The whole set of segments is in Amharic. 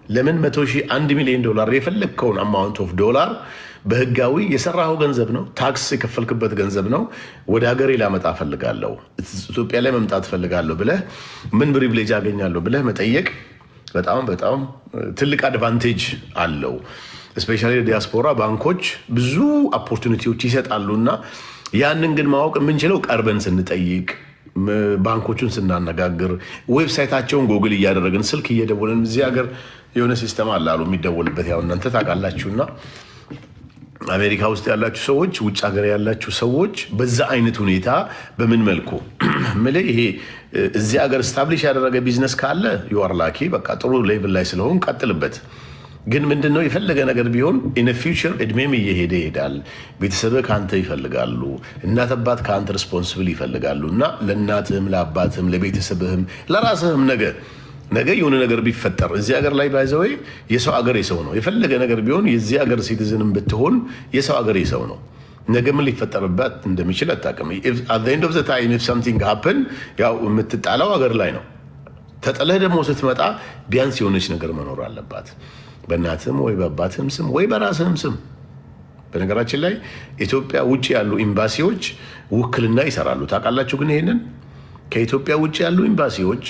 ለምን 100,000 $1 ሚሊዮን የፈለግከውን አማውንት ኦፍ ዶላር በህጋዊ የሰራው ገንዘብ ነው፣ ታክስ የከፈልክበት ገንዘብ ነው። ወደ ሀገሬ ላመጣ ፈልጋለሁ፣ ኢትዮጵያ ላይ መምጣት ፈልጋለሁ ብለህ ምን ፕሪቪሌጅ አገኛለሁ ብለህ መጠየቅ በጣም በጣም ትልቅ አድቫንቴጅ አለው። ስፔሻሊ ዲያስፖራ ባንኮች ብዙ ኦፖርቹኒቲዎች ይሰጣሉና ያንን ግን ማወቅ የምንችለው ቀርበን ስንጠይቅ፣ ባንኮቹን ስናነጋግር፣ ዌብሳይታቸውን ጎግል እያደረግን ስልክ እየደወልን እዚህ ሀገር የሆነ ሲስተም አለ አሉ የሚደወልበት፣ ያው እናንተ ታውቃላችሁና አሜሪካ ውስጥ ያላችሁ ሰዎች፣ ውጭ ሀገር ያላችሁ ሰዎች በዛ አይነት ሁኔታ በምን መልኩ ምልህ ይሄ እዚህ ሀገር ስታብሊሽ ያደረገ ቢዝነስ ካለ ዩአር ላኪ፣ በቃ ጥሩ ሌቭል ላይ ስለሆን ቀጥልበት። ግን ምንድነው የፈለገ ነገር ቢሆን ኢን ፊውቸር እድሜም እየሄደ ይሄዳል። ቤተሰብህ ከአንተ ይፈልጋሉ፣ እናት አባት ከአንተ ሪስፖንሲብል ይፈልጋሉ። እና ለእናትህም ለአባትህም ለቤተሰብህም ለራስህም ነገ የሆነ ነገር ቢፈጠር እዚህ ሀገር ላይ ባይዘወይ የሰው ሀገር የሰው ነው። የፈለገ ነገር ቢሆን የዚህ ሀገር ሲቲዝንም ብትሆን የሰው ሀገር የሰው ነው። ነገ ምን ሊፈጠርበት እንደሚችል አታውቅም። አት ዘ ኤንድ ኦፍ ዘ ታይም ኢፍ ሰምቲንግ ሃፕን ያው የምትጣላው ሀገር ላይ ነው። ተጥለህ ደግሞ ስትመጣ ቢያንስ የሆነች ነገር መኖር አለባት፣ በእናትህም ወይ በአባትህም ስም ወይ በራስህም ስም። በነገራችን ላይ ኢትዮጵያ ውጭ ያሉ ኤምባሲዎች ውክልና ይሰራሉ። ታውቃላችሁ? ግን ይሄንን ከኢትዮጵያ ውጭ ያሉ ኤምባሲዎች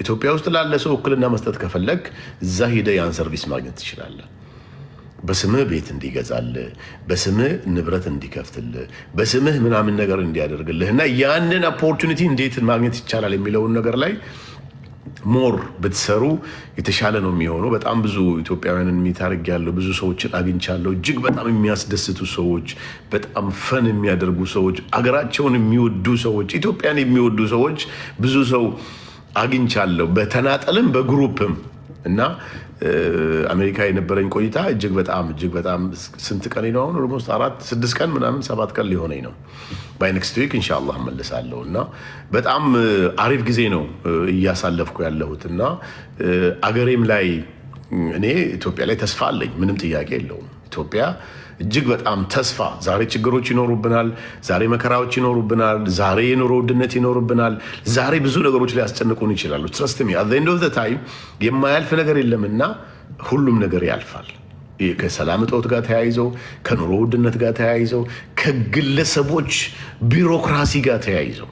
ኢትዮጵያ ውስጥ ላለ ሰው ውክልና መስጠት ከፈለግ እዛ ሄደህ ያን ሰርቪስ ማግኘት ትችላለህ። በስምህ ቤት እንዲገዛልህ፣ በስምህ ንብረት እንዲከፍትልህ፣ በስምህ ምናምን ነገር እንዲያደርግልህ እና ያንን ኦፖርቹኒቲ እንዴት ማግኘት ይቻላል የሚለውን ነገር ላይ ሞር ብትሰሩ የተሻለ ነው የሚሆነው። በጣም ብዙ ኢትዮጵያውያንን የሚታርግ ያለው ብዙ ሰዎችን አግኝቻለሁ። እጅግ በጣም የሚያስደስቱ ሰዎች፣ በጣም ፈን የሚያደርጉ ሰዎች፣ አገራቸውን የሚወዱ ሰዎች፣ ኢትዮጵያን የሚወዱ ሰዎች ብዙ ሰው አግኝቻለሁ፣ በተናጠልም በግሩፕም። እና አሜሪካ የነበረኝ ቆይታ እጅግ በጣም ስንት ቀን ነው አሁን? ኦልሞስት 4-6 ቀን ምናምን 7 ቀን ሊሆነኝ ነው። ባይ ኔክስት ዊክ ኢንሻአላህ እመለሳለሁ። እና በጣም አሪፍ ጊዜ ነው እያሳለፍኩ ያለሁት። እና አገሬም ላይ እኔ ኢትዮጵያ ላይ ተስፋ አለኝ፣ ምንም ጥያቄ የለውም። ኢትዮጵያ እጅግ በጣም ተስፋ፣ ዛሬ ችግሮች ይኖሩብናል፣ ዛሬ መከራዎች ይኖሩብናል፣ ዛሬ የኑሮ ውድነት ይኖሩብናል፣ ዛሬ ብዙ ነገሮች ሊያስጨንቁን ይችላሉ። ትረስት ሚ አት ዘ ኤንድ ኦፍ ዘ ታይም የማያልፍ ነገር የለምና ሁሉም ነገር ያልፋል። ከሰላም እጦት ጋር ተያይዘው፣ ከኑሮ ውድነት ጋር ተያይዘው፣ ከግለሰቦች ቢሮክራሲ ጋር ተያይዘው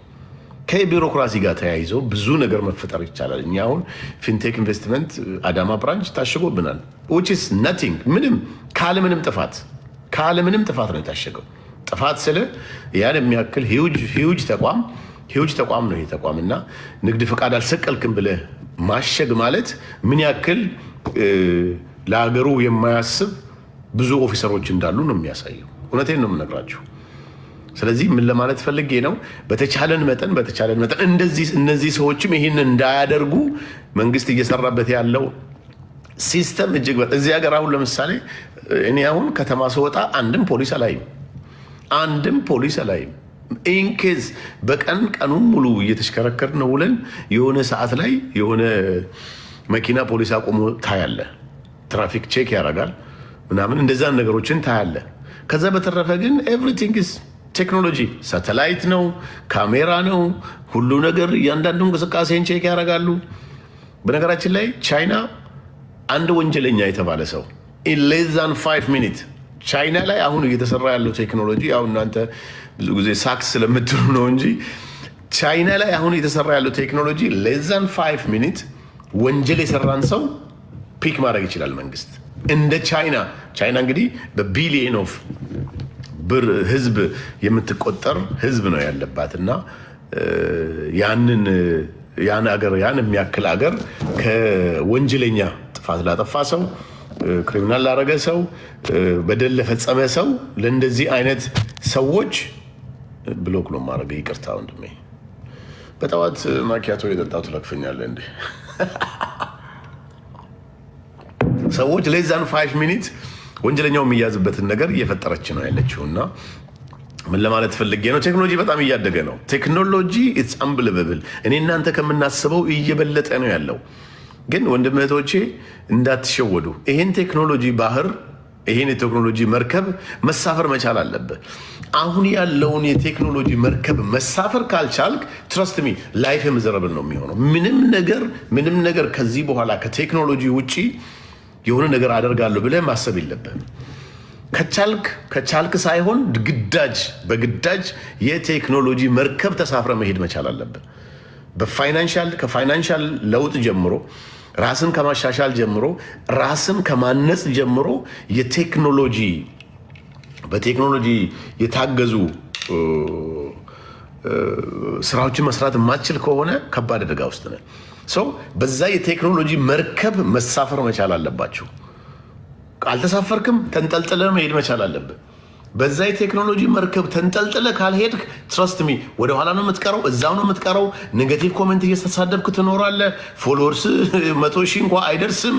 ከቢሮክራሲ ጋር ተያይዘው ብዙ ነገር መፈጠር ይቻላል። እኛ አሁን ፊንቴክ ኢንቨስትመንት አዳማ ብራንች ታሽጎብናል። which is nothing ምንም ካለምንም ጥፋት ነው የታሸገው። ጥፋት ስለ ያን የሚያክል ሂውጅ ተቋም ነው ይሄ ተቋም። እና ንግድ ፈቃድ አልሰቀልክም ብለህ ማሸግ ማለት ምን ያክል ለሀገሩ የማያስብ ብዙ ኦፊሰሮች እንዳሉ ነው የሚያሳየው። እውነቴን ነው የምነግራችሁ። ስለዚህ ምን ለማለት ፈልጌ ነው፣ በተቻለን መጠን እነዚህ ሰዎችም ይህን እንዳያደርጉ መንግስት እየሰራበት ያለው ሲስተም እጅግ በጣም እዚህ ሀገር አሁን ለምሳሌ እኔ አሁን ከተማ ስወጣ አንድም ፖሊስ አላይም። ኢንኬዝ ቀኑን ሙሉ እየተሽከረከርን ውለን የሆነ ሰዓት ላይ የሆነ መኪና ፖሊስ አቆሞ ታያለ፣ ትራፊክ ቼክ ያደርጋል ምናምን፣ እንደዛን ነገሮችን ታያለ። ከዛ በተረፈ ግን ኤቭሪቲንግ ኢዝ ቴክኖሎጂ፣ ሳተላይት ነው፣ ካሜራ ነው፣ ሁሉ ነገር እያንዳንዱ እንቅስቃሴን ቼክ ያደርጋሉ። በነገራችን ላይ ቻይና አንድ ወንጀለኛ የተባለ ሰው in less than 5 minutes ቻይና ላይ አሁን እየተሰራ ያለው ቴክኖሎጂ፣ ያው እናንተ ብዙ ጊዜ ሳክስ ስለምትሉ ነው እንጂ ቻይና ላይ አሁን እየተሰራ ያለው ቴክኖሎጂ less than 5 minutes ወንጀል የሰራን ሰው ፒክ ማድረግ ይችላል መንግስት። እንደ ቻይና እንግዲህ በቢሊየን ኦፍ ብር ህዝብ የምትቆጠር ህዝብ ነው ያለባት። እና ያን የሚያክል አገር ከወንጀለኛ ጥፋት ላጠፋ ሰው፣ ክሪሚናል ላረገ ሰው፣ በደል ለፈጸመ ሰው ለእንደዚህ አይነት ሰዎች ብሎክ ነው ማድረግ። ይቅርታ ወንድሜ፣ በጠዋት ማኪያቶ የጠጣው ትለክፈኛለህ እንዴ? ሰዎች ሌዛን 5 ሚኒት ወንጀለኛው የሚያዝበትን ነገር እየፈጠረች ነው ያለችው። እና ምን ለማለት ፈልጌ ነው፣ ቴክኖሎጂ በጣም እያደገ ነው። ቴክኖሎጂ ኢትስ አንብሊቨብል። እኔ እናንተ ከምናስበው እየበለጠ ነው ያለው። ግን ወንድም እህቶቼ እንዳትሸወዱ። ይሄን ቴክኖሎጂ ባህር፣ ይሄን የቴክኖሎጂ መርከብ መሳፈር መቻል አለብህ። አሁን ያለውን የቴክኖሎጂ መርከብ መሳፈር ካልቻልክ ትረስት ሚ ላይፍ ሚዘረብል ነው የሚሆነው። ምንም ነገር ከዚህ በኋላ ከቴክኖሎጂ ውጪ የሆነ ነገር አደርጋለሁ ብለህ ማሰብ የለብህም። ከቻልክ ሳይሆን በግዳጅ የቴክኖሎጂ መርከብ ተሳፍረ መሄድ መቻል አለብህ። ከፋይናንሻል ለውጥ ጀምሮ ራስን ከማሻሻል ጀምሮ ራስን ከማነጽ ጀምሮ በቴክኖሎጂ የታገዙ ስራዎችን መስራት የማትችል ከሆነ ከባድ አደጋ ውስጥ ነህ። ሰው በዛ የቴክኖሎጂ መርከብ መሳፈር መቻል አለባችሁ። አልተሳፈርክም፣ ተንጠልጥለ መሄድ መቻል አለብህ። በዛ የቴክኖሎጂ መርከብ ተንጠልጥለ ካልሄድክ ትረስት ሚ ወደኋላ ነው የምትቀረው፣ እዛው ነው የምትቀረው። ኔጋቲቭ ኮሜንት እየተሳደብክ ትኖራለህ። ፎሎወርስ 100 ሺህ እንኳ አይደርስም።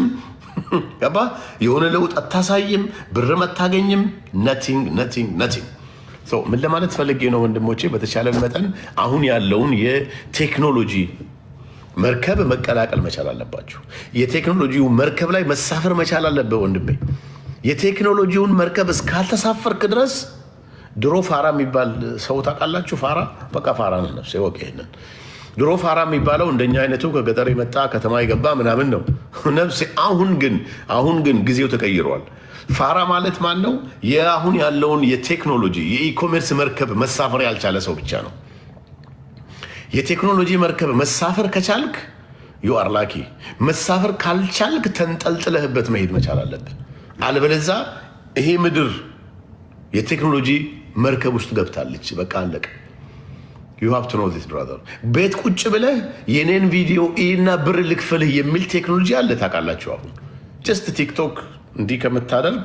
ገባ? የሆነ ለውጥ አታሳይም፣ ብርም አታገኝም። ነቲንግ። ምን ለማለት ፈልጌ ነው ወንድሞቼ፣ በተቻለን መጠን አሁን ያለውን የቴክኖሎጂ መርከብ መቀላቀል መቻል አለባችሁ። የቴክኖሎጂው መርከብ ላይ መሳፈር መቻል አለብህ ወንድሜ። የቴክኖሎጂውን መርከብ እስካልተሳፈርክ ድረስ ድሮ ፋራ የሚባል ሰው ታውቃላችሁ? በቃ ፋራ ነው ነፍሴ። ወቅ ይሄንን ድሮ ፋራ የሚባለው እንደኛ አይነቱ ከገጠር የመጣ ከተማ የገባ ምናምን ነው ነፍሴ። አሁን ግን ጊዜው ተቀይሯል። ፋራ ማለት ማን ነው? የአሁን ያለውን የቴክኖሎጂ የኢኮሜርስ መርከብ መሳፈር ያልቻለ ሰው ብቻ ነው። የቴክኖሎጂ መርከብ መሳፈር ከቻልክ ዩ አር ላኪ። መሳፈር ካልቻልክ ተንጠልጥለህበት መሄድ መቻል አለብህ። አለበለዛ ይሄ ምድር የቴክኖሎጂ መርከብ ውስጥ ገብታለች። በቃ አለቀ። ዩ ሃቭ ቱ ኖ ዚስ ብራዘር። ቤት ቁጭ ብለህ የኔን ቪዲዮ እና ብር ልክፈልህ የሚል ቴክኖሎጂ አለ። ታውቃላችሁ? አሁን ጀስት ቲክቶክ እንዲህ ከምታደርግ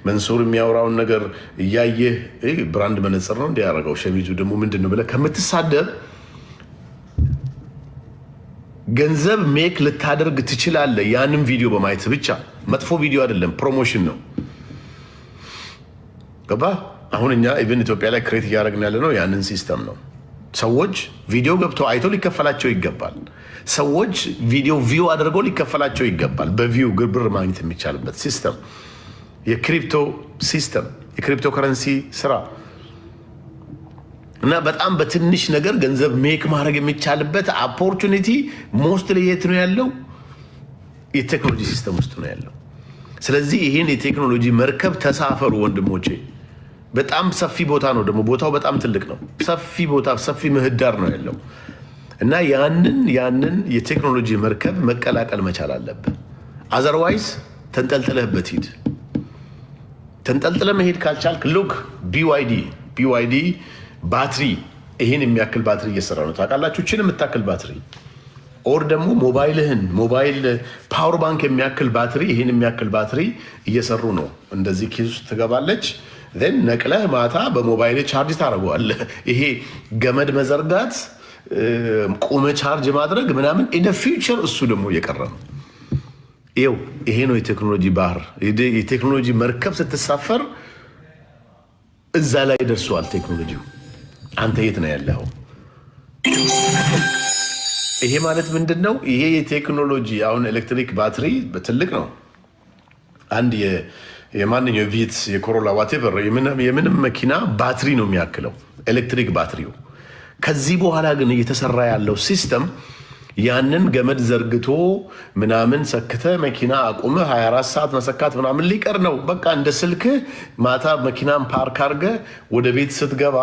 መንሱር የሚያወራውን ነገር እያየህ ብራንድ መነጽር ነው እንዲያደርገው ሸሚዙ ደግሞ ምንድን ነው ብለህ ከምትሳደብ ገንዘብ ሜክ ልታደርግ ትችላለህ። ያንን ቪዲዮ በማየት ብቻ። መጥፎ ቪዲዮ አይደለም፣ ፕሮሞሽን ነው። ገባ? አሁን እኛ ኢቨን ኢትዮጵያ ላይ ክሬት እያደረግን ያለ ነው ያንን ሲስተም ነው። ሰዎች ቪዲዮ ገብተው አይተው ሊከፈላቸው ይገባል። ሰዎች ቪዲዮ ቪው አድርገው ሊከፈላቸው ይገባል። በቪው ብር ማግኘት የሚቻልበት ሲስተም፣ የክሪፕቶ ሲስተም፣ የክሪፕቶ ከረንሲ ስራ እና በጣም በትንሽ ነገር ገንዘብ ሜክ ማድረግ የሚቻልበት ኦፖርቹኒቲ ሞስትሊ የት ነው ያለው? የቴክኖሎጂ ሲስተም ውስጥ ነው ያለው። ስለዚህ ይህን የቴክኖሎጂ መርከብ ተሳፈሩ ወንድሞቼ። በጣም ሰፊ ቦታ ነው ደግሞ፣ ቦታው በጣም ትልቅ ነው። ሰፊ ቦታ፣ ሰፊ ምህዳር ነው ያለው እና ያንን የቴክኖሎጂ መርከብ መቀላቀል መቻል አለብህ። አዘርዋይዝ ተንጠልጥለህበት ሂድ። ተንጠልጥለ መሄድ ካልቻልክ ሉክ ቢዋይዲ ባትሪ፣ ይህን የሚያክል ባትሪ እየሰራ ነው ታውቃላችሁ? ችን የምታክል ባትሪ ኦር ደግሞ ሞባይል ፓወር ባንክ የሚያክል ባትሪ፣ ይህን የሚያክል ባትሪ እየሰሩ ነው። እንደዚህ ኪስ ውስጥ ትገባለች። ን ነቅለህ ማታ በሞባይል ቻርጅ ታደርገዋለህ። ይሄ ገመድ መዘርጋት፣ ቁመ ቻርጅ ማድረግ ምናምን ኢን ፊውቸር እሱ ደግሞ እየቀረ ነው። ይሄ ነው የቴክኖሎጂ ባህር። የቴክኖሎጂ መርከብ ስትሳፈር እዛ ላይ ደርሰዋል ቴክኖሎጂው። አንተ የት ነው ያለው? ይሄ ማለት ምንድን ነው? ይሄ የቴክኖሎጂ አሁን ኤሌክትሪክ ባትሪ ትልቅ ነው። አንድ የማንኛው ቪትስ የኮሮላ ዋቴቨር የምንም መኪና ባትሪ ነው የሚያክለው ኤሌክትሪክ ባትሪው። ከዚህ በኋላ ግን እየተሰራ ያለው ሲስተም ያንን ገመድ ዘርግቶ ምናምን ሰክተ መኪና አቁመ 24 ሰዓት መሰካት ምናምን ሊቀር ነው። በቃ እንደ ስልክህ ማታ መኪናን ፓርክ አድርገ ወደ ቤት ስትገባ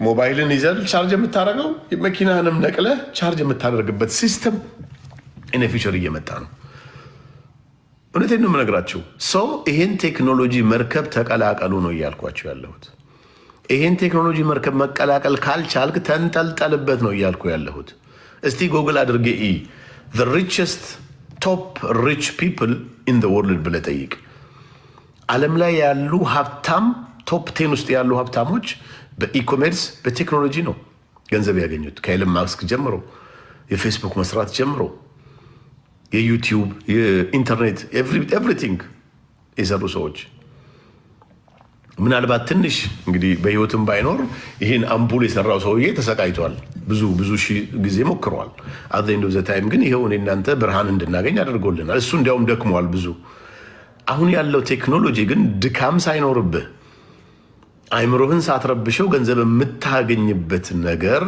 ሞባይልን ይዘል ቻርጅ የምታደርገው መኪናንም ነቅለ ቻርጅ የምታደርግበት ሲስተም ኢን ፊውቸር እየመጣ ነው። እውነቴን ነው የምነግራችሁ። ሰው ይሄን ቴክኖሎጂ መርከብ ተቀላቀሉ ነው እያልኳቸው ያለሁት። ይሄን ቴክኖሎጂ መርከብ መቀላቀል ካልቻልክ ተንጠልጠልበት ነው እያልኩ ያለሁት። እስቲ ጎግል አድርጌ the richest top rich people in the world ብለህ ጠይቅ። ዓለም ላይ ያሉ ሀብታም ቶፕ 10 ውስጥ ያሉ ሀብታሞች በኢኮሜርስ በቴክኖሎጂ ነው ገንዘብ ያገኙት። ከኤለን ማስክ ጀምሮ የፌስቡክ መስራት ጀምሮ የዩቲዩብ የኢንተርኔት ኤቭሪቲንግ የሰሩ ሰዎች ምናልባት ትንሽ እንግዲህ በህይወትም ባይኖር ይህን አምፑል የሰራው ሰውዬ ተሰቃይቷል። ብዙ ሺህ ጊዜ ሞክሯል። አዘንዶ ዘታይም ግን ይሄው እናንተ ብርሃን እንድናገኝ አድርጎልናል። እሱ እንዲያውም ደክሟል ብዙ። አሁን ያለው ቴክኖሎጂ ግን ድካም ሳይኖርብህ አይምሮህን ሳትረብሸው ገንዘብ የምታገኝበት ነገር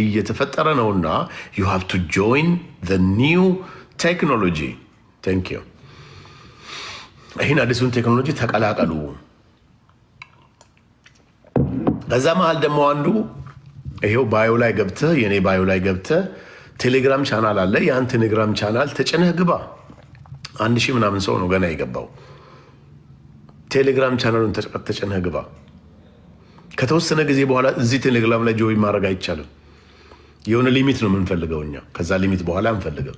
እየተፈጠረ ነውና you have to join the new technology ቴንክ ዩ። ይህን አዲሱን ቴክኖሎጂ ተቀላቀሉ። ከዛ መሀል ደግሞ አንዱ ይሄው ባዮ ላይ ገብተህ የኔ ባዮ ላይ ገብተህ ቴሌግራም ቻናል አለ። ያን ቴሌግራም ቻናል ተጭነህ ግባ። 1000 ምናምን ሰው ነው ገና የገባው። ቴሌግራም ቻናሉን ተጭነህ ግባ። ከተወሰነ ጊዜ በኋላ እዚህ ቴሌግራም ላይ ጆይን ማድረግ አይቻልም። የሆነ ሊሚት ነው የምንፈልገው እኛ። ከዛ ሊሚት በኋላ አንፈልግም።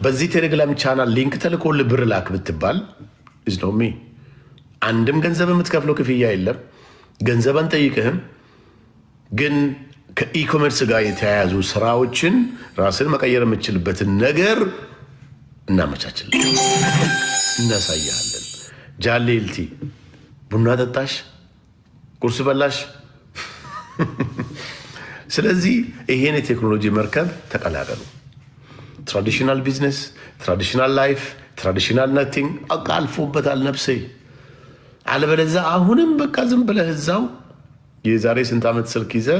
በዚህ ቴሌግራም ቻናል ሊንክ ተልኮልህ ብር ላክ ብትባል ኢዝ ኖ ሚ። አንድም ገንዘብ የምትከፍለው ክፍያ የለም። ገንዘብ አንጠይቅህም። ግን ከኢኮሜርስ ጋር የተያያዙ ስራዎችን ራስን መቀየር የምችልበትን ነገር እናመቻችልን፣ እናሳያለን። ጃሌልቲ ቡና ጠጣሽ፣ ቁርስ በላሽ። ስለዚህ ይሄን የቴክኖሎጂ መርከብ ተቀላቀሉ። ትራዲሽናል ቢዝነስ፣ ትራዲሽናል ላይፍ፣ ትራዲሽናል ነቲንግ አልፎበታል ነፍሴ። አለበለዛ አሁንም በቃ ዝም ብለህ እዛው የዛሬ ስንት ዓመት ስልክ ይዘህ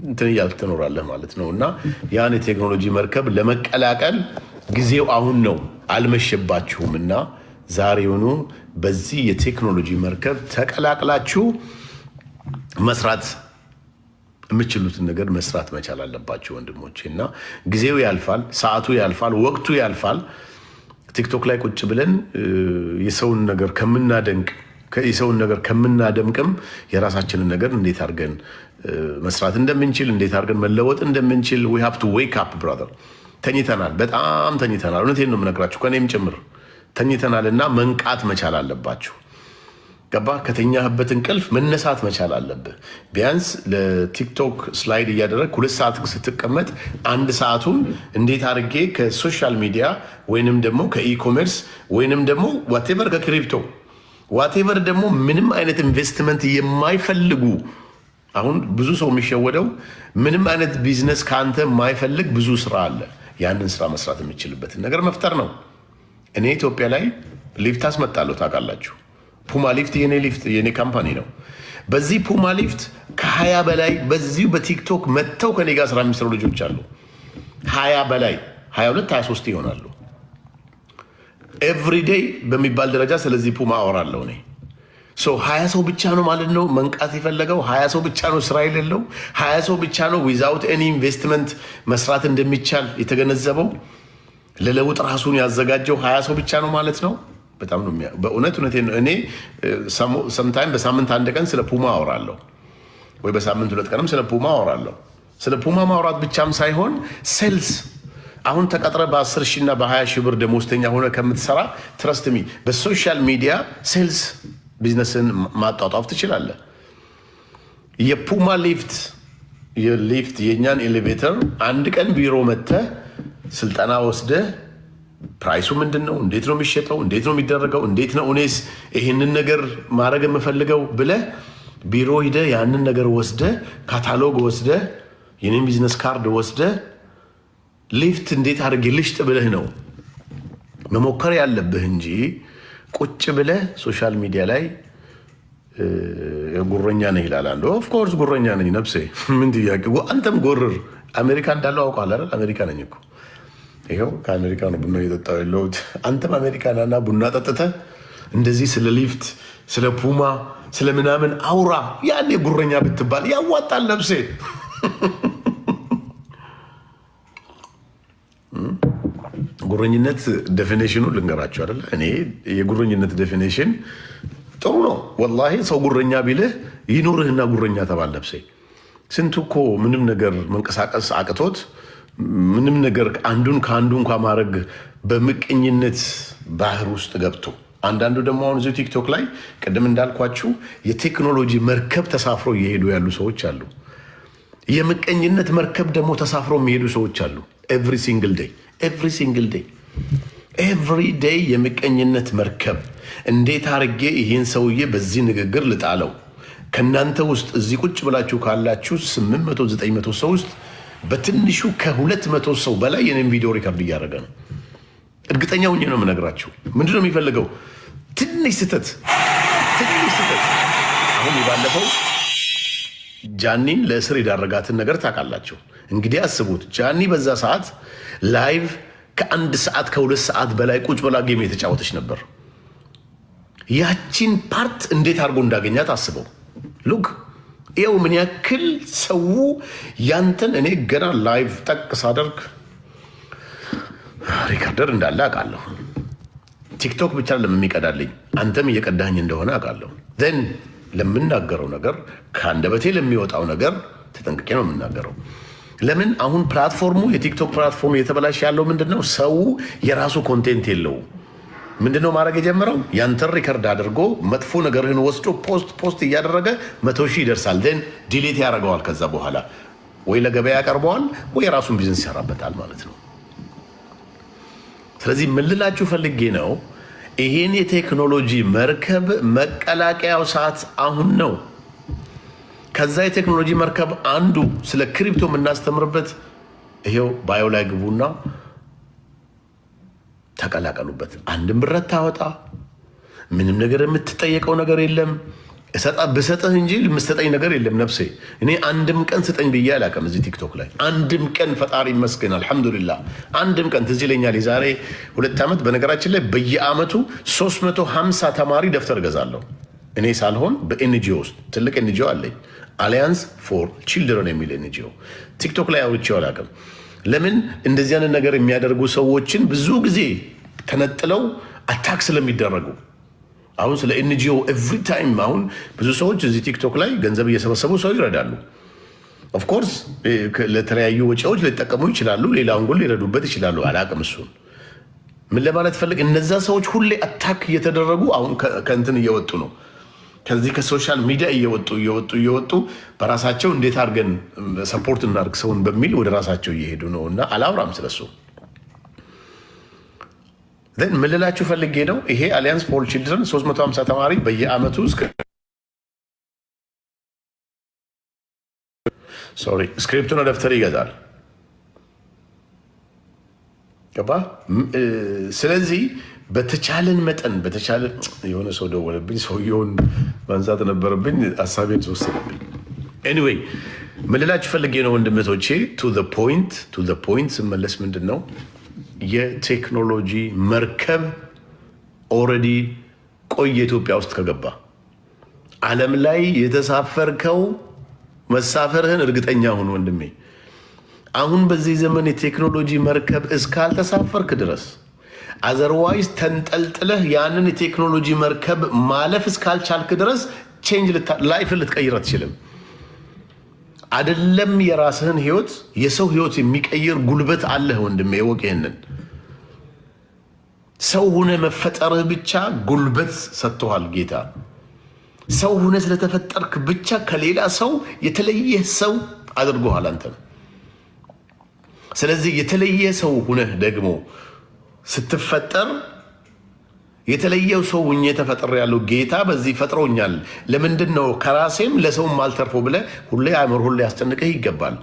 እንትን እያልክ ትኖራለህ ማለት ነው። እና ያን የቴክኖሎጂ መርከብ ለመቀላቀል ጊዜው አሁን ነው፣ አልመሸባችሁም። እና ዛሬውኑ በዚህ የቴክኖሎጂ መርከብ ተቀላቅላችሁ መስራት የምችሉትን ነገር መስራት መቻል አለባችሁ ወንድሞቼ። እና ጊዜው ያልፋል፣ ሰዓቱ ያልፋል፣ ወቅቱ ያልፋል። ቲክቶክ ላይ ቁጭ ብለን የሰውን ነገር ከምናደንቅ የሰውን ነገር ከምናደምቅም የራሳችንን ነገር እንዴት አድርገን መስራት እንደምንችል እንዴት አድርገን መለወጥ እንደምንችል we have to wake up brother። ተኝተናል፣ በጣም ተኝተናል። እውነቴን ነው የምነግራችሁ፣ ከኔም ጭምር ተኝተናል። እና መንቃት መቻል አለባችሁ። ገባ? ከተኛህበት እንቅልፍ መነሳት መቻል አለብህ። ቢያንስ ለቲክቶክ ስላይድ እያደረግ 2 ሰዓት ስትቀመጥ 1 ሰዓቱን እንዴት አድርጌ ከሶሻል ሚዲያ ወይንም ደግሞ ከኢኮሜርስ ወይንም ደግሞ ዋቴቨር ከክሪፕቶ ዋቴቨር ደግሞ ምንም አይነት ኢንቨስትመንት የማይፈልጉ አሁን ብዙ ሰው የሚሸወደው ምንም አይነት ቢዝነስ ከአንተ የማይፈልግ ብዙ ስራ አለ። ያንን ስራ መስራት የምችልበትን ነገር መፍጠር ነው። እኔ ኢትዮጵያ ላይ ሊፍት አስመጣለሁ ታውቃላችሁ። ፑማ ሊፍት የኔ ካምፓኒ ነው። በዚህ ፑማ ሊፍት ከ20 በላይ በዚሁ በቲክቶክ መጥተው ከኔ ጋር ስራ የሚሰሩ ልጆች አሉ። 20 በላይ 22 23 ይሆናሉ። ኤቭሪዴይ በሚባል ደረጃ ስለዚህ ፑማ አወራለሁ እኔ። 20 ሰው ብቻ ነው ማለት ነው መንቃት የፈለገው። 20 ሰው ብቻ ነው ስራ የሌለው። 20 ሰው ብቻ ነው ዊዛውት ኤኒ ኢንቨስትመንት መስራት እንደሚቻል የተገነዘበው፣ ለለውጥ ራሱን ያዘጋጀው 20 ሰው ብቻ ነው ማለት ነው። በጣም ነው በእውነት እኔ ሰምታይም በሳምንት 1 ቀን ስለ ፑማ አወራለሁ፣ ወይ በሳምንት 2 ቀንም ስለ ፑማ አወራለሁ። ስለ ፑማ ማውራት ብቻም ሳይሆን ሴልስ አሁን ተቀጥረ በ10 ሺህ እና በ20 ሺህ ብር ደሞዝተኛ ሆነ ከምትሰራ ትረስት ሚ በሶሻል ሚዲያ ሴልስ ቢዝነስን ማጣጣፍ ትችላለህ። የፑማ ሊፍት የእኛን ኤሌቬተር 1 ቀን ቢሮ መጥተህ ስልጠና ወስደህ ፕራይሱ ምንድን ነው፣ እንዴት ነው የሚሸጠው፣ እንዴት ነው የሚደረገው፣ እንዴት ነው እኔስ ይህንን ነገር ማድረግ የምፈልገው ብለህ ቢሮ ሂደህ ያንን ነገር ወስደህ ካታሎግ ወስደህ የኔን ቢዝነስ ካርድ ወስደህ ሊፍት እንዴት አድርጌ ልሽጥ ብለህ ነው መሞከር ያለብህ እንጂ ቁጭ ብለህ ሶሻል ሚዲያ ላይ ጉረኛ ነህ ይላል አንዱ። ኦፍኮርስ ጉረኛ ነኝ ነፍሴ፣ ምን ጥያቄ። አንተም ጎርር። አሜሪካ እንዳለው አውቃለሁ አይደል? አሜሪካ ነኝ እኮ ይኸው ከአሜሪካ ነው ቡና እየጠጣሁ ያለሁት። አንተም አሜሪካ ናና ቡና ጠጥተህ እንደዚህ ስለ ሊፍት ስለ ፑማ ስለ ምናምን አውራ። ያኔ ጉረኛ ብትባል ያዋጣል ነፍሴ። ጉረኝነት ዴፊኔሽኑ ልንገራችሁ አይደለ? እኔ የጉረኝነት ዴፊኔሽን ጥሩ ነው ወላሂ። ሰው ጉረኛ ቢልህ ይኑርህና ጉረኛ ተባል ነፍሴ። ስንቱ እኮ ምንም ነገር መንቀሳቀስ አቅቶት ምንም ነገር አንዱን ከአንዱ እንኳ ማድረግ በምቀኝነት ባህር ውስጥ ገብቶ፣ አንዳንዱ ደግሞ አሁን እዚሁ ቲክቶክ ላይ ቅድም እንዳልኳችሁ የቴክኖሎጂ መርከብ ተሳፍረው እየሄዱ ያሉ ሰዎች አሉ። የምቀኝነት መርከብ ደግሞ ተሳፍረው የሚሄዱ ሰዎች አሉ። ኤቭሪ ሲንግል ዴይ የምቀኝነት መርከብ። እንዴት አርጌ ይህን ሰውዬ በዚህ ንግግር ልጣለው? ከእናንተ ውስጥ እዚህ ቁጭ ብላችሁ ካላችሁ 800-900 ሰው ውስጥ በትንሹ ከ200 ሰው በላይ የኔን ቪዲዮ ሪከርድ እያደረገ ነው። እርግጠኛ ሁኜ ነው የምነግራችሁ። ምንድነው የሚፈልገው? ትንሽ ስህተት። አሁን ባለፈው ጃኒን ለእስር የዳረጋትን ነገር ታውቃላችሁ። እንግዲህ አስቡት፣ ጃኒ በዛ ሰዓት ላይቭ ከ1 ሰዓት ከ2 ሰዓት በላይ ቁጭ ብላ ጌም የተጫወተች ነበር። ያቺን ፓርት እንዴት አድርጎ እንዳገኛት አስበው። ሉክ ይኸው ምን ያክል ሰው ያንተን እኔ ገና ላይቭ ጠቅስ አደርግ ሪካርደር እንዳለ አውቃለሁ። ቲክቶክ ብቻ ለሚቀዳልኝ አንተም እየቀዳኝ እንደሆነ አውቃለሁ። ዘን ለምናገረው ነገር ከአንደበቴ ለሚወጣው ነገር ተጠንቅቄ ነው የምናገረው። ለምን አሁን ፕላትፎርሙ የቲክቶክ ፕላትፎርሙ የተበላሽ ያለው ምንድነው? ሰው የራሱ ኮንቴንት የለው። ምንድነው ማድረግ የጀመረው? ያንተን ሪከርድ አድርጎ መጥፎ ነገርህን ወስዶ ፖስት እያደረገ 100,000 ይደርሳል። ደን ዲሊት ያደርገዋል። ከዛ በኋላ ወይ ለገበያ ያቀርበዋል ወይ የራሱን ቢዝነስ ይሰራበታል ማለት ነው። ስለዚህ ምን ልላችሁ ፈልጌ ነው፣ ይሄን የቴክኖሎጂ መርከብ መቀላቀያው ሰዓት አሁን ነው። ከዛ የቴክኖሎጂ መርከብ አንዱ ስለ ክሪፕቶ የምናስተምርበት ይሄው ባዮ ላይ ግቡና ተቀላቀሉበት። አንድም ብር ታወጣ ምንም ነገር የምትጠየቀው ነገር የለም። ብሰጥህ እንጂ የምትሰጠኝ ነገር የለም። ነፍሴ እኔ አንድም ቀን ስጠኝ ብዬ አላውቅም እዚህ ቲክቶክ ላይ አንድም ቀን። ፈጣሪ ይመስገን አልሐምዱሊላህ። አንድም ቀን ትዝ ይለኛል የዛሬ 2 ዓመት በነገራችን ላይ በየአመቱ 350 ተማሪ ደብተር እገዛለሁ እኔ ሳልሆን በኤንጂኦ ውስጥ ትልቅ ኤንጂኦ አለኝ፣ አሊያንስ ፎር ቺልድረን የሚል ኤንጂኦ። ቲክቶክ ላይ አውርቼው አላውቅም። ለምን እንደዚህ አይነት ነገር የሚያደርጉ ሰዎችን ብዙ ጊዜ ተነጥለው አታክ ስለሚደረጉ አሁን ስለ ኤንጂኦ ኤቭሪ ታይም አሁን ብዙ ሰዎች እዚህ ቲክቶክ ላይ ገንዘብ እየሰበሰቡ ሰው ይረዳሉ። ኦፍኮርስ ለተለያዩ ወጪዎች ሊጠቀሙ ይችላሉ። ሌላውን ጎል ሊረዱበት ይችላሉ። አላቅም። እሱን ምን ለማለት ፈልግ፣ እነዛ ሰዎች ሁሌ አታክ እየተደረጉ አሁን ከእንትን እየወጡ ነው። ከዚህ ከሶሻል ሚዲያ እየወጡ በራሳቸው እንዴት አድርገን ሰፖርት እናድርግ ሰውን በሚል ወደ ራሳቸው እየሄዱ ነው። እና አላውራም ስለሱ። ምን ልላችሁ ፈልጌ ነው፣ ይሄ አሊያንስ ፎር ቺልድረን 350 ተማሪ በየአመቱ ስክሪፕቱን ደብተር ይገዛል። ገባ? ስለዚህ በተቻለን መጠን የሆነ ሰው ደወለብኝ፣ ሰውየውን ማንሳት ነበረብኝ፣ ሀሳቤን ተወሰደብኝ። ኤኒዌይ ምን ልላችሁ ፈልጌ ነው ወንድመቶቼ፣ ቱ ዘ ፖይንት ስመለስ ምንድን ነው የቴክኖሎጂ መርከብ ኦልሬዲ ቆየ ኢትዮጵያ ውስጥ ከገባ ዓለም ላይ የተሳፈርከው መሳፈርህን እርግጠኛ ሁን ወንድሜ። አሁን በዚህ ዘመን የቴክኖሎጂ መርከብ እስካልተሳፈርክ ድረስ አዘርዋይዝ ተንጠልጥለህ ያንን የቴክኖሎጂ መርከብ ማለፍ እስካልቻልክ ድረስ ላይፍን ልትቀይር አትችልም። አይደለም የራስህን ህይወት የሰው ህይወት የሚቀይር ጉልበት አለህ ወንድሜ። ወቅ ይሄንን ሰው ሁነ መፈጠርህ ብቻ ጉልበት ሰጥቷል ጌታ። ሰው ሁነ ስለተፈጠርክ ብቻ ከሌላ ሰው የተለየ ሰው አድርጎሃል አንተ። ስለዚህ የተለየ ሰው ሁነ ደግሞ ስትፈጠር የተለየው ሰው ሁኜ ተፈጥሮ ያለው ጌታ በዚህ ፈጥሮኛል፣ ለምንድን ነው ከራሴም ለሰውም አልተርፎ ብለህ ሁሌ አእምሮህን ሊያስጨንቅህ ይገባል።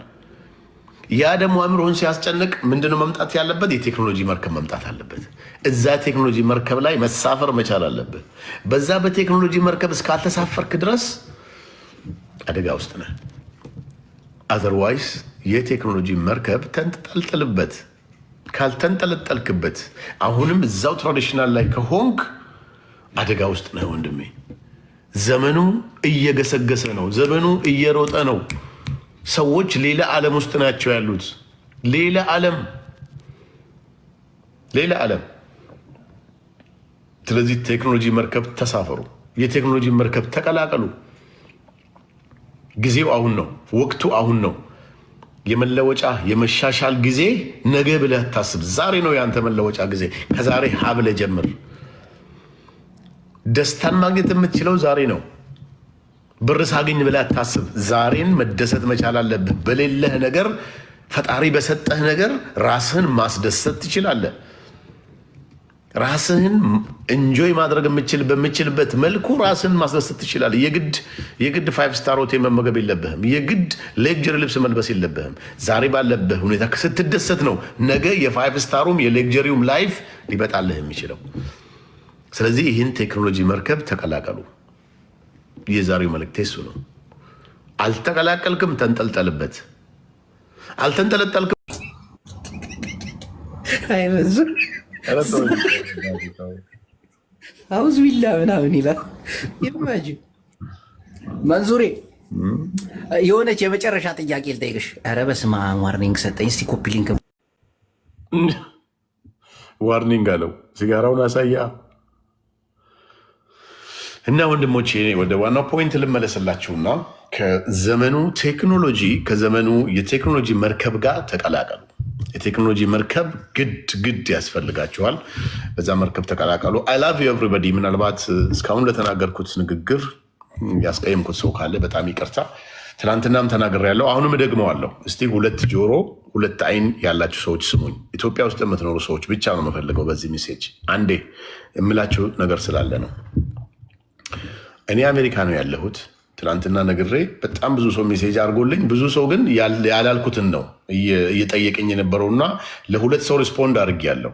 ያ ደግሞ አእምሮህን ሲያስጨንቅ ምንድነው መምጣት ያለበት? የቴክኖሎጂ መርከብ መምጣት አለበት። እዛ ቴክኖሎጂ መርከብ ላይ መሳፈር መቻል አለበት። በዛ በቴክኖሎጂ መርከብ እስካልተሳፈርክ ድረስ አደጋ ውስጥ ነህ። አዘርዋይስ የቴክኖሎጂ መርከብ ተንጠልጥልበት። ካልተንጠለጠልክበት አሁንም እዛው ትራዲሽናል ላይ ከሆንክ አደጋ ውስጥ ነህ ወንድሜ። ዘመኑ እየገሰገሰ ነው። ዘመኑ እየሮጠ ነው። ሰዎች ሌላ ዓለም ውስጥ ናቸው ያሉት። ሌላ ዓለም። ስለዚህ ቴክኖሎጂ መርከብ ተሳፈሩ። የቴክኖሎጂ መርከብ ተቀላቀሉ። ጊዜው አሁን ነው። ወቅቱ አሁን ነው። የመለወጫ የመሻሻል ጊዜ ነገ ብለህ ታስብ። ዛሬ ነው ያንተ መለወጫ ጊዜ። ከዛሬ ሀብለ ጀምር። ደስታን ማግኘት የምትችለው ዛሬ ነው። ብር ሳገኝ ብለህ ታስብ። ዛሬን መደሰት መቻል አለብህ። በሌለህ ነገር ፈጣሪ በሰጠህ ነገር ራስህን ማስደሰት ትችላለህ። ራስህን እንጆይ ማድረግ በምችልበት መልኩ ራስህን ማስደሰት ትችላለህ። የግድ 5 ስታር ሆቴል መመገብ የለብህም። የግድ ሌክጀሪ ልብስ መልበስ የለብህም። ዛሬ ባለብህ ሁኔታ ስትደሰት ነው ነገ የ5 ስታሩም የሌክጀሪውም ላይፍ ሊመጣልህ የሚችለው። ስለዚህ ይህን ቴክኖሎጂ መርከብ ተቀላቀሉ። የዛሬው መልእክቴ እሱ ነው። አልተቀላቀልክም፣ ተንጠልጠልበት። አልተንጠለጠልክም አይ መንዙር አውዝ ቢላ ምናምን ይላል። ኢማጂን መንዙሬ የሆነች የመጨረሻ ጥያቄ ልጠይቅሽ። ኧረ በስመ አብ ዋርኒንግ ሰጠኝ። እስቲ ኮፒ ሊንክ ዋርኒንግ አለው። ሲጋራውን አሳያ እና ወንድሞቼ ወደ ዋናው ፖይንት ልመለስላችሁና ከዘመኑ ቴክኖሎጂ ከዘመኑ የቴክኖሎጂ መርከብ ጋር ተቀላቀሉ። የቴክኖሎጂ መርከብ ግድ ያስፈልጋችኋል። በዛ መርከብ ተቀላቀሉ። አይ ላቭ ዩ ኤቭሪባዲ። ምናልባት እስካሁን ለተናገርኩት ንግግር ያስቀየምኩት ሰው ካለ በጣም ይቅርታ። ትናንትናም ተናግሬያለሁ፣ አሁንም እደግመዋለሁ። እስቲ ሁለት ጆሮ ሁለት አይን ያላችሁ ሰዎች ስሙኝ። ኢትዮጵያ ውስጥ የምትኖሩ ሰዎች ብቻ ነው የምፈልገው በዚህ ሜሴጅ አንዴ የምላችሁ ነገር ስላለ ነው። እኔ አሜሪካ ነው ያለሁት። ትናንትና ነግሬ በጣም ብዙ ሰው ሜሴጅ አድርጎልኝ፣ ብዙ ሰው ግን ያላልኩትን ነው እየጠየቀኝ የነበረውና ለሁለት ሰው ሪስፖንድ አድርጌያለሁ።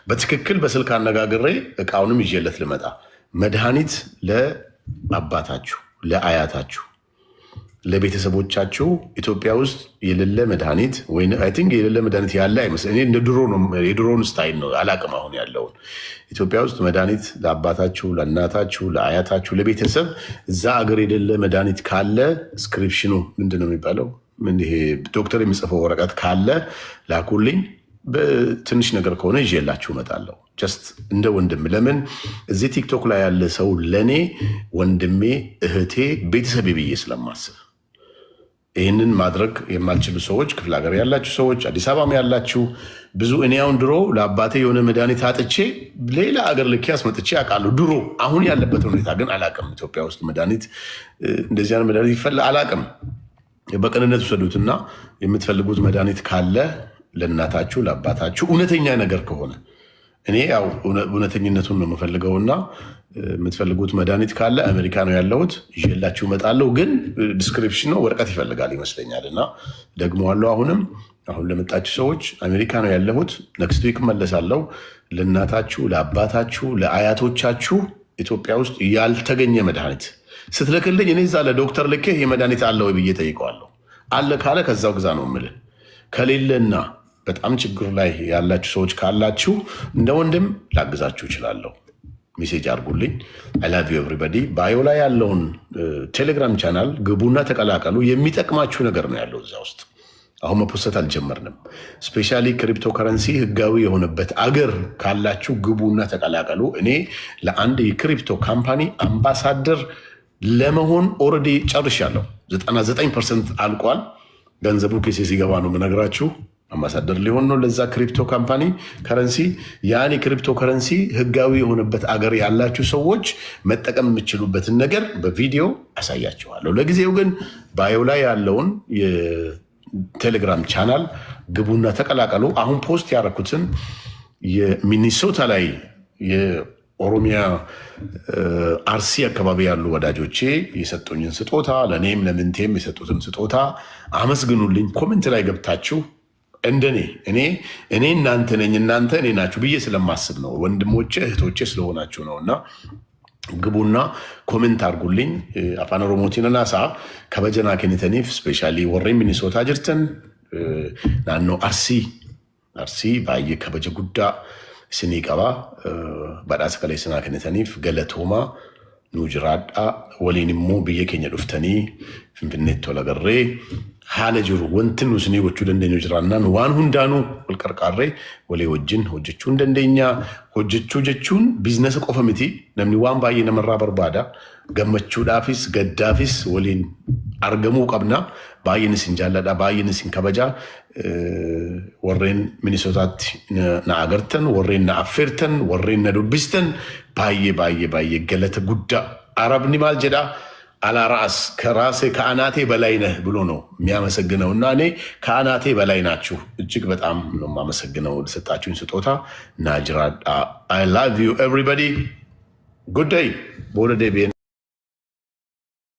በትክክል በስልክ አነጋግሬ እቃውንም ይዤለት ልመጣ መድኃኒት ለአባታችሁ፣ ለአያታችሁ፣ ለቤተሰቦቻችሁ ኢትዮጵያ ውስጥ የሌለ መድኃኒት ወይ አይ ቲንክ የሌለ መድኃኒት ያለ አይመስለኝም። እኔ እንደ ድሮ ነው የድሮውን ስታይል ነው አላቅም። አሁን ያለውን ኢትዮጵያ ውስጥ መድኃኒት ለአባታችሁ፣ ለእናታችሁ፣ ለአያታችሁ፣ ለቤተሰብ እዛ አገር የሌለ መድኃኒት ካለ ስክሪፕሽኑ ምንድን ነው የሚባለው? ይሄ ዶክተር የሚጽፈው ወረቀት ካለ ላኩልኝ። በትንሽ ነገር ከሆነ ይዤላችሁ እመጣለሁ። ጀስት እንደ ወንድም። ለምን እዚህ ቲክቶክ ላይ ያለ ሰው ለእኔ ወንድሜ፣ እህቴ፣ ቤተሰቤ ብዬ ስለማስብ ይህንን ማድረግ የማልችሉ ሰዎች፣ ክፍለ ሀገር ያላችሁ ሰዎች፣ አዲስ አበባም ያላችሁ ብዙ እኔ አሁን ድሮ ለአባቴ የሆነ መድኃኒት አጥቼ ሌላ አገር ልኬ አስመጥቼ አውቃለሁ ድሮ። አሁን ያለበትን ሁኔታ ግን አላቅም። ኢትዮጵያ ውስጥ መድኃኒት እንደዚህ አይነት መድኃኒት ይፈላ አላቅም። በቅንነት ውሰዱትና የምትፈልጉት መድኃኒት ካለ ለእናታችሁ፣ ለአባታችሁ እውነተኛ ነገር ከሆነ እኔ ያው እውነተኝነቱን ነው የምፈልገውና የምትፈልጉት መድኃኒት ካለ አሜሪካ ነው ያለሁት ይዤላችሁ እመጣለሁ። ግን ዲስክሪፕሽን ነው ወረቀት ይፈልጋል ይመስለኛል። እና ደግሞዋለሁ። አሁን ለመጣችሁ ሰዎች አሜሪካ ነው ያለሁት። ነክስት ዊክ መለሳለሁ። ለእናታችሁ፣ ለአባታችሁ፣ ለአያቶቻችሁ ኢትዮጵያ ውስጥ ያልተገኘ መድኃኒት ስትልክልኝ እኔ እዛ ለዶክተር ልኬ ይህ መድኃኒት አለ ወይ ብዬ ጠይቀዋለሁ። አለ ካለ ከዛው ግዛ ነው የምልህ። ከሌለና በጣም ችግር ላይ ያላችሁ ሰዎች ካላችሁ እንደ ወንድም ላግዛችሁ እችላለሁ። ሜሴጅ አድርጉልኝ። አይ ላቭ ዩ ኤቭሪባዲ። ባዮ ላይ ያለውን ቴሌግራም ቻናል ግቡና ተቀላቀሉ። የሚጠቅማችሁ ነገር ነው ያለው እዛ ውስጥ። አሁን መፖሰት አልጀመርንም። ስፔሻሊ ክሪፕቶ ከረንሲ ህጋዊ የሆነበት አገር ካላችሁ ግቡና ተቀላቀሉ። እኔ ለአንድ የክሪፕቶ ካምፓኒ አምባሳደር ለመሆን ኦልሬዲ ጨርሻለሁ። 99% አልቋል። ገንዘቡ ኬሴ ሲገባ ነው የምነግራችሁ። አምባሳደር ሊሆን ነው ለዛ ክሪፕቶ ካምፓኒ ከረንሲ። ያን የክሪፕቶ ከረንሲ ህጋዊ የሆነበት አገር ያላችሁ ሰዎች መጠቀም የምችሉበትን ነገር በቪዲዮ አሳያችኋለሁ። ለጊዜው ግን ባዮ ላይ ያለውን የቴሌግራም ቻናል ግቡና ተቀላቀሉ። አሁን ፖስት ያደረኩትን የሚኒሶታ ላይ የኦሮሚያ አርሲ አካባቢ ያሉ ወዳጆቼ የሰጡኝን ስጦታ ለእኔም ለምንቴም የሰጡትን ስጦታ አመስግኑልኝ። ኮሜንት ላይ ገብታችሁ እንደኔ እኔ እናንተ ነኝ እናንተ እኔ ናችሁ ብዬ ስለማስብ ነው። ወንድሞቼ እህቶቼ ስለሆናችሁ ነው። እና ግቡና ኮሜንት አድርጉልኝ። አፋን ኦሮሞቲን ናሳ ከበጀና ኬኒተኒፍ ስፔሻሊ ወሬ ሚኒሶታ ጅርተን ናኖ አርሲ ባየ ከበጀ ጉዳ ስኒ ቀባ badhaasa kaleessanaa kennitaniif galatooma nu jiraadha. waliin immoo biyya keenya dhuftanii Finfinneetti tola garree haala jiru wanti nu isinii gochuu dandeenyu jiraannaan waan hundaanuu wal qarqaarree walii wajjin hojjechuu hin dandeenya. Hojjechuu jechuun biizinasa qofa miti. Namni waan baay'ee namarraa barbaada. Gammachuudhaafis gaddaafis waliin argamuu qabna. Baay'een isin jaalladha, baay'een isin kabaja. warreen Minisootaatti na agartan, warreen na affeertan, warreen na dubbistan baay'ee galata guddaa. Arabni maal jedha? አላ ራስ ከራሴ ከአናቴ በላይ ነህ ብሎ ነው የሚያመሰግነው። እና እኔ ከአናቴ በላይ ናችሁ። እጅግ በጣም ነው የማመሰግነው ለሰጣችሁኝ ስጦታ። ናጅራ አይ ላቭ ዩ ኤቭሪባዲ ጉድ ዴይ ቦረዴ